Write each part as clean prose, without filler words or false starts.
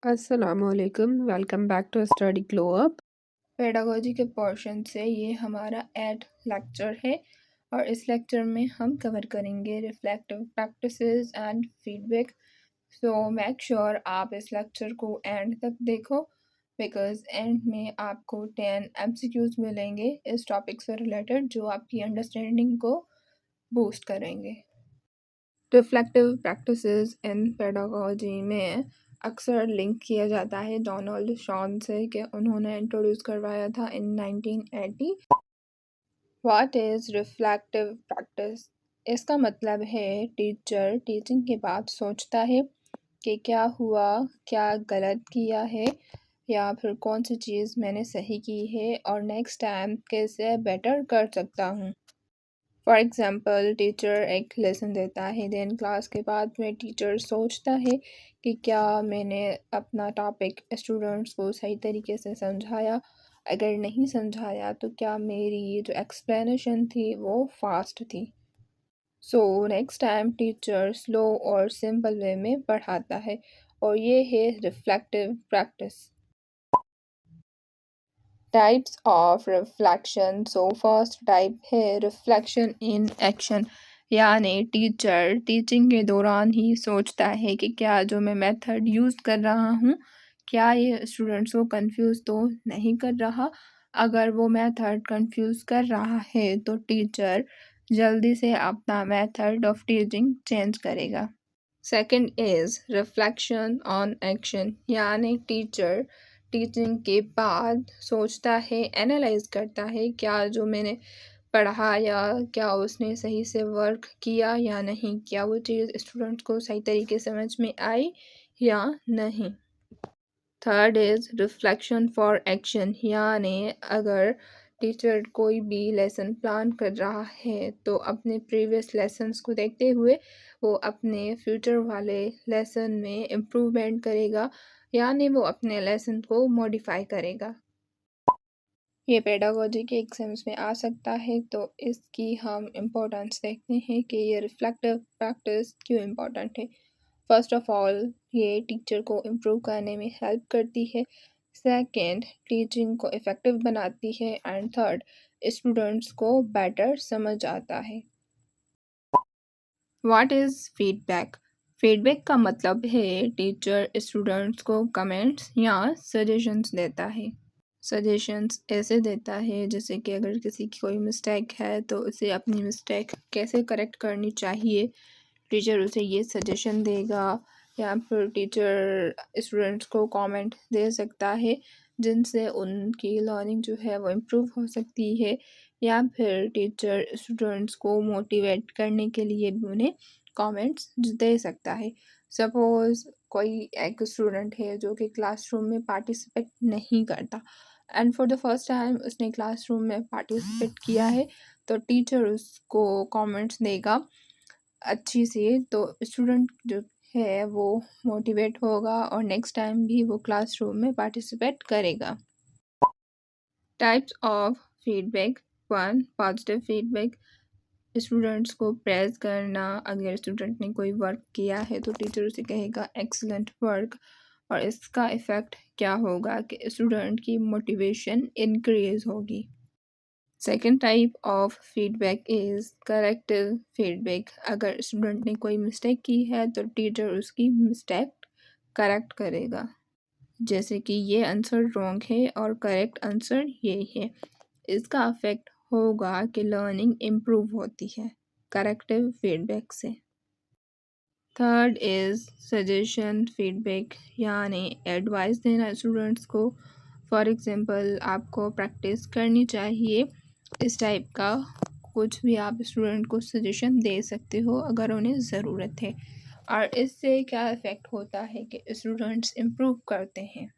अस्सलामुअलैकुम, welcome back to study glow up. Pedagogy के portion से ये हमारा एड लेक्चर है और इस लेक्चर में हम कवर करेंगे reflective practices and feedback. So make sure आप इस लेक्चर को एंड तक देखो बिकॉज एंड में आपको 10 एमसीक्यूज मिलेंगे इस टॉपिक से रिलेटेड जो आपकी अंडरस्टैंडिंग को बूस्ट करेंगे। रिफ्लेक्टिव प्रैक्टिसेस इन पेडागोजी में अक्सर लिंक किया जाता है डोनाल्ड शॉन से कि उन्होंने इंट्रोड्यूस करवाया था इन 1980। What is reflective practice? इसका मतलब है टीचर टीचिंग के बाद सोचता है कि क्या हुआ, क्या गलत किया है या फिर कौन सी चीज़ मैंने सही की है और नेक्स्ट टाइम कैसे बेटर कर सकता हूँ। फॉर एग्ज़ाम्पल टीचर एक लेसन देता है, देन क्लास के बाद में टीचर सोचता है कि क्या मैंने अपना टॉपिक स्टूडेंट्स को सही तरीके से समझाया, अगर नहीं समझाया तो क्या मेरी जो एक्सप्लेनेशन थी वो फास्ट थी। So next time teacher slow और सिंपल वे में पढ़ाता है और ये है reflective practice. Types of reflection. So first type है रिफ्लेक्शन इन एक्शन, यानी टीचर टीचिंग के दौरान ही सोचता है कि क्या जो मैं मेथड यूज़ कर रहा हूँ क्या ये स्टूडेंट्स को कंफ्यूज तो नहीं कर रहा। अगर वो मेथड कंफ्यूज कर रहा है तो टीचर जल्दी से अपना मेथड ऑफ टीचिंग चेंज करेगा। Second is reflection on action, यानी टीचर टीचिंग के बाद सोचता है, एनालाइज करता है क्या जो मैंने पढ़ाया क्या उसने सही से वर्क किया या नहीं, क्या वो चीज़ स्टूडेंट्स को सही तरीके समझ में आई या नहीं। Third is reflection for action, यानी अगर टीचर कोई भी लेसन प्लान कर रहा है तो अपने प्रीवियस लेसन्स को देखते हुए वो अपने फ्यूचर वाले लेसन में इम्प्रूवमेंट करेगा, यानी वो अपने लेसन को मॉडिफाई करेगा। ये पेडागोजी के एग्जाम्स में आ सकता है तो इसकी हम इम्पोर्टेंस देखते हैं कि ये रिफ्लेक्टिव प्रैक्टिस क्यों इम्पोर्टेंट है। फर्स्ट ऑफ ऑल ये टीचर को इम्प्रूव करने में हेल्प करती है, सेकंड टीचिंग को इफ़ेक्टिव बनाती है एंड थर्ड स्टूडेंट्स को बेटर समझ आता है। What is feedback? फीडबैक का मतलब है टीचर स्टूडेंट्स को कमेंट्स या सजेशंस देता है। सजेशंस ऐसे देता है जैसे कि अगर किसी की कोई मिस्टेक है तो उसे अपनी मिस्टेक कैसे करेक्ट करनी चाहिए, टीचर उसे ये सजेशन देगा। या फिर टीचर स्टूडेंट्स को कमेंट दे सकता है जिनसे उनकी लर्निंग जो है वो इम्प्रूव हो सकती है, या फिर टीचर स्टूडेंट्स को मोटिवेट करने के लिए भी उन्हें कमेंट्स दे सकता है। सपोज़ कोई एक स्टूडेंट है जो कि क्लासरूम में पार्टिसिपेट नहीं करता and for the first time उसने क्लासरूम में पार्टिसिपेट किया है तो टीचर उसको कमेंट्स देगा अच्छी सी, तो स्टूडेंट जो है वो मोटिवेट होगा और नेक्स्ट टाइम भी वो क्लासरूम में पार्टिसिपेट करेगा। Types of feedback. One, positive feedback, students को प्रेज़ करना। अगर स्टूडेंट ने कोई वर्क किया है तो टीचर उसे कहेगा एक्सीलेंट वर्क और इसका इफ़ेक्ट क्या होगा कि स्टूडेंट की मोटिवेशन इंक्रीज़ होगी। Second type of feedback is corrective feedback. अगर स्टूडेंट ने कोई मिस्टेक की है तो टीचर उसकी मिस्टेक करेक्ट करेगा, जैसे कि ये आंसर रॉन्ग है और करेक्ट आंसर ये है। इसका अफेक्ट होगा कि लर्निंग इम्प्रूव होती है करेक्टिव फीडबैक से। थर्ड इज़ सजेशन फीडबैक, यानी एडवाइस देना स्टूडेंट्स को। फॉर एग्ज़ाम्पल आपको प्रैक्टिस करनी चाहिए इस टाइप का कुछ भी आप स्टूडेंट को सजेशन दे सकते हो अगर उन्हें ज़रूरत है, और इससे क्या इफ़ेक्ट होता है कि स्टूडेंट्स इम्प्रूव करते हैं।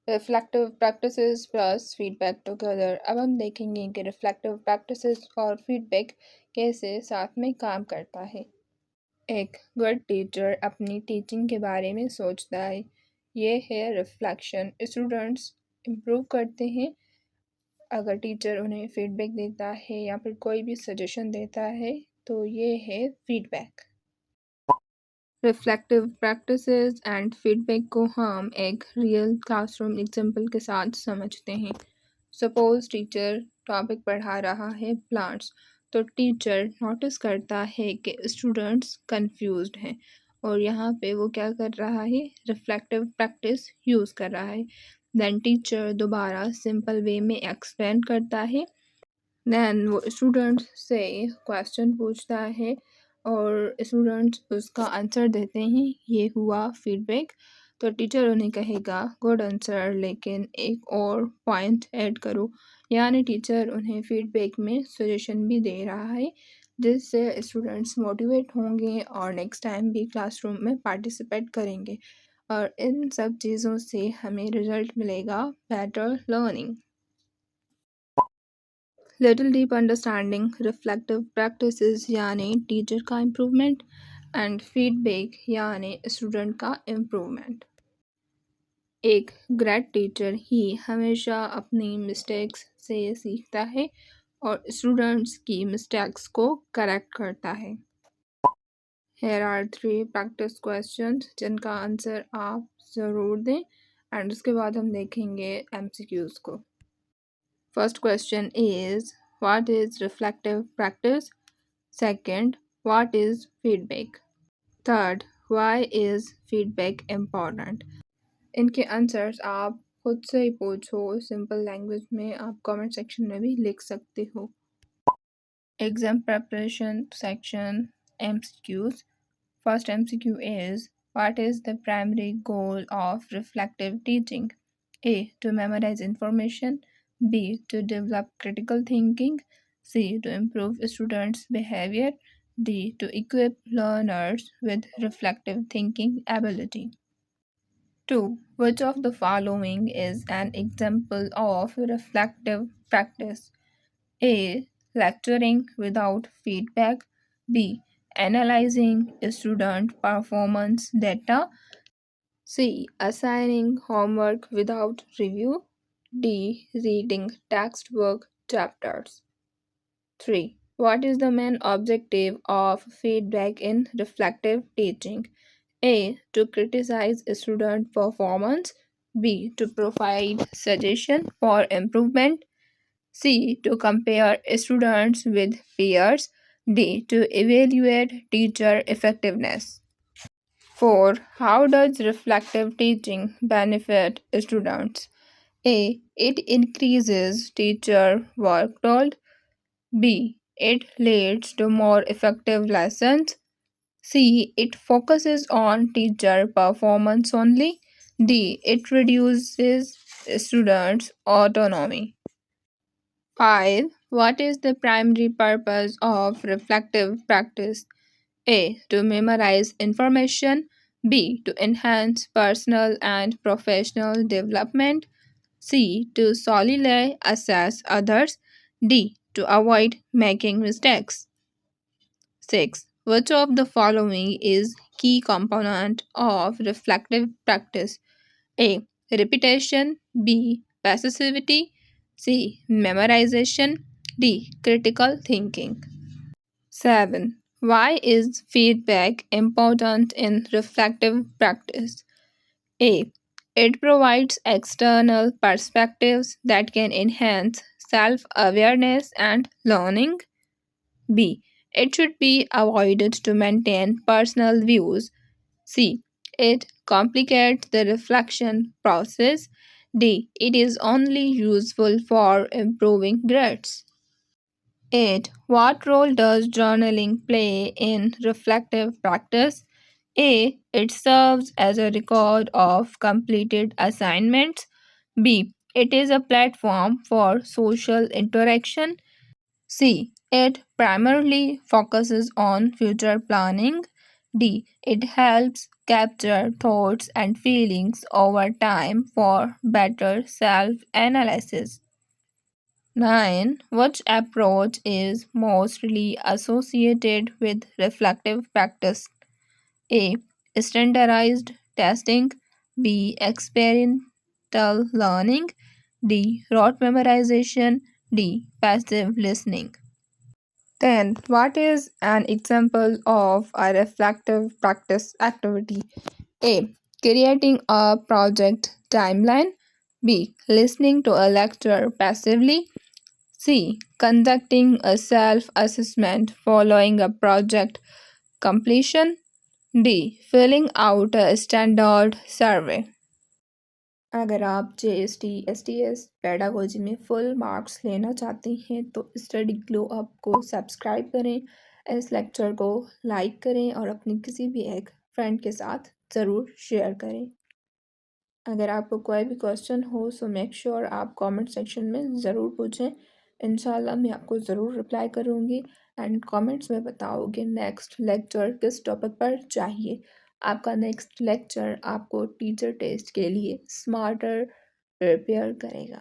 Reflective practices plus feedback together. अब हम देखेंगे कि रिफ्लेक्टिव प्रैक्टिसेस और फीडबैक कैसे साथ में काम करता है। एक गुड टीचर अपनी टीचिंग के बारे में सोचता है, ये है रिफ्लेक्शन। स्टूडेंट्स इम्प्रूव करते हैं अगर टीचर उन्हें फीडबैक देता है या फिर कोई भी सजेशन देता है तो ये है feedback. Reflective practices and feedback को हम एक रियल क्लासरूम एग्जाम्पल के साथ समझते हैं। सपोज टीचर टॉपिक पढ़ा रहा है प्लांट्स, तो टीचर नोटिस करता है कि स्टूडेंट्स कंफ्यूज्ड हैं और यहाँ पे वो क्या कर रहा है, रिफ्लेक्टिव प्रैक्टिस यूज़ कर रहा है। देन टीचर दोबारा सिंपल वे में एक्सप्लेन करता है। देन वो स्टूडेंट्स से क्वेश्चन पूछता है और स्टूडेंट्स उसका आंसर देते हैं, ये हुआ फीडबैक। तो टीचर उन्हें कहेगा गुड आंसर, लेकिन एक और पॉइंट ऐड करो। यानी टीचर उन्हें फीडबैक में सजेशन भी दे रहा है, जिससे स्टूडेंट्स मोटिवेट होंगे और नेक्स्ट टाइम भी क्लासरूम में पार्टिसिपेट करेंगे। और इन सब चीज़ों से हमें रिजल्ट मिलेगा better learning. Little deep understanding reflective practices यानी टीचर का इम्प्रूवमेंट एंड फीडबैक यानी स्टूडेंट का इम्प्रूवमेंट। एक ग्रेट टीचर ही हमेशा अपनी मिस्टेक्स से सीखता है और स्टूडेंट्स की मिस्टेक्स को करेक्ट करता है। Here are 3 प्रैक्टिस क्वेश्चंस जिनका आंसर आप ज़रूर दें एंड उसके बाद हम देखेंगे MCQs को। First question is, what is reflective practice? Second, what is feedback? Third, why is feedback important? इनके आंसर्स आप खुद से ही पूछो, सिंपल लैंग्वेज में आप कमेंट सेक्शन में भी लिख सकते हो। Exam preparation section MCQs. First MCQ is, what is the primary goal of reflective teaching? A. To memorize information. B. To develop critical thinking. C. To improve students' behavior. D. To equip learners with reflective thinking ability. 2. Which of the following is an example of reflective practice? A. Lecturing without feedback. B. Analyzing student performance data. C. Assigning homework without review. D. Reading textbook chapters. 3. What is the main objective of feedback in reflective teaching? A. To criticize student performance. B. To provide suggestion for improvement. C. To compare students with peers. D. To evaluate teacher effectiveness. 4. How does reflective teaching benefit students? A. It increases teacher workload. B. It leads to more effective lessons. C. It focuses on teacher performance only. D. It reduces students' autonomy. 5. What is the primary purpose of reflective practice? A. To memorize information. B. To enhance personal and professional development. C. To solely assess others. D. To avoid making mistakes. 6. Which of the following is key component of reflective practice? A. Repetition. B. Passivity. C. Memorization. D. Critical thinking. 7. Why is feedback important in reflective practice? A. It provides external perspectives that can enhance self awareness and learning. B. It should be avoided to maintain personal views. C. It complicates the reflection process. D. It is only useful for improving grades. 8. What role does journaling play in reflective practice? A. It serves as a record of completed assignments. B. It is a platform for social interaction. C. It primarily focuses on future planning. D. It helps capture thoughts and feelings over time for better self analysis. 9. Which approach is mostly associated with reflective practice? A. Standardized testing. B. Experiential learning. D. Rote memorization. D. Passive listening. 10th, what is an example of a reflective practice activity? A. Creating a project timeline. B. Listening to a lecture passively. C. Conducting a self assessment following a project completion. D. Filling out a standard survey. अगर आप JST STS pedagogy में full marks लेना चाहते हैं तो study glow up को subscribe करें, इस लेक्चर को लाइक करें और अपनी किसी भी एक फ्रेंड के साथ ज़रूर शेयर करें। अगर आपको कोई भी क्वेश्चन हो सो मेक श्योर आप कमेंट सेक्शन में ज़रूर पूछें, इंशाल्लाह मैं आपको ज़रूर रिप्लाई करूँगी एंड कमेंट्स में बताओगे नेक्स्ट लेक्चर किस टॉपिक पर चाहिए। आपका नेक्स्ट लेक्चर आपको टीचर टेस्ट के लिए स्मार्टर प्रिपेयर करेगा।